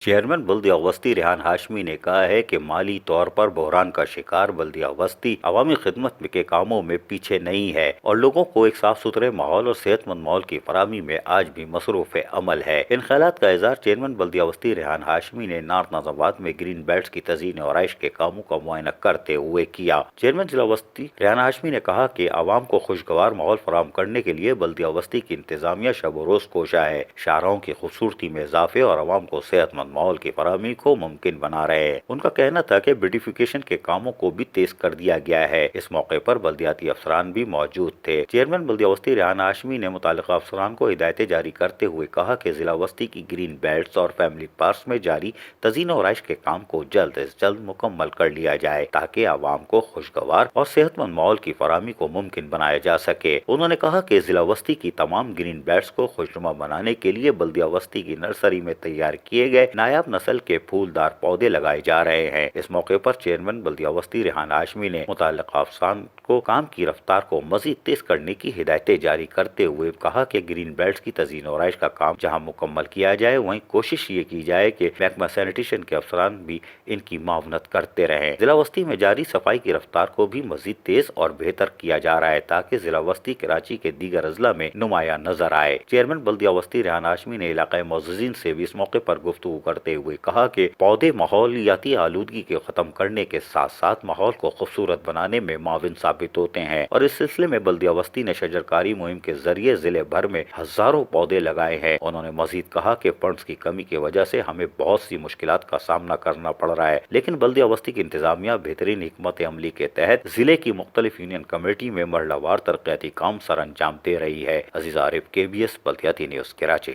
Chairman بلدیہ وسطی ریحان ہاشمی نے کہا ہے کہ مالی طور پر بحران کا شکار بلدیہ وسطی عوامی خدمت کے کاموں میں پیچھے نہیں ہے اور لوگوں کو ایک صاف ستھرے ماحول اور صحت مند ماحول کی فراہمی میں آج بھی مصروف عمل ہے۔ ان خیالات کا اظہار چیئرمین بلدیہ وسطی ریحان ہاشمی نے نارتھ ناظم آباد میں گرین بیلٹس کی تزئین و آرائش کے کاموں کا معائنہ کرتے ہوئے کیا۔ چیئرمین ضلع وسطی ریحان ہاشمی نے کہا کہ عوام کو خوشگوار ماحول فراہم کرنے کے لیے بلدیہ وسطی کی انتظامیہ شب و روز کوشاں ہے، شاہراہوں کی خوبصورتی میں اضافے اور عوام کو صحت مند ماحول کی فراہمی کو ممکن بنا رہے ہیں۔ ان کا کہنا تھا کہ بیوٹیفیکیشن کے کاموں کو بھی تیز کر دیا گیا ہے۔ اس موقع پر بلدیاتی افسران بھی موجود تھے۔ چیئرمین بلدیہ وسطی ریحان ہاشمی نے متعلقہ افسران کو ہدایتیں جاری کرتے ہوئے کہا کہ ضلع وسطی کی گرین بیلٹس اور فیملی پارکس میں جاری تزئین و آرائش کے کام کو جلد از جلد مکمل کر لیا جائے تاکہ عوام کو خوشگوار اور صحت مند ماحول کی فراہمی کو ممکن بنایا جا سکے۔ انہوں نے کہا کہ ضلع وسطی کی تمام گرین بیلٹس کو خوشنما بنانے کے لیے بلدیہ وسطی کی نرسری میں تیار کیے گئے نایاب نسل کے پھولدار پودے لگائے جا رہے ہیں۔ اس موقع پر چیئرمین بلدیہ وسطی ریحان ہاشمی نے متعلقہ افسران کو کام کی رفتار کو مزید تیز کرنے کی ہدایتیں جاری کرتے ہوئے کہا کہ گرین بیلٹس کی تزئین و آرائش کا کام جہاں مکمل کیا جائے وہیں کوشش یہ کی جائے کہ محکمہ سینیٹیشن کے افسران بھی ان کی معاونت کرتے رہیں۔ ضلع وسطی میں جاری صفائی کی رفتار کو بھی مزید تیز اور بہتر کیا جا رہا ہے تاکہ ضلع وسطی کراچی کے دیگر اضلاع میں نمایاں نظر آئے۔ چیئرمین بلدیہ وسطی ریحان ہاشمی نے علاقائی معززین سے بھی اس موقع پر گفتگو کرتے ہوئے کہا کہ پودے ماحولیاتی آلودگی کو ختم کرنے کے ساتھ ساتھ ماحول کو خوبصورت بنانے میں معاون ثابت ہوتے ہیں اور اس سلسلے میں بلدیہ وسطی نے شجرکاری مہم کے ذریعے ضلع بھر میں ہزاروں پودے لگائے ہیں۔ انہوں نے مزید کہا کہ فنڈز کی کمی کی وجہ سے ہمیں بہت سی مشکلات کا سامنا کرنا پڑ رہا ہے، لیکن بلدیہ وسطی کی انتظامیہ بہترین حکمت عملی کے تحت ضلع کی مختلف یونین کمیٹی میں مرحلہ وار ترقیاتی کام سر انجام دے رہی ہے۔ عزیز عارف، KBS بلدیاتی نیوز، کراچی۔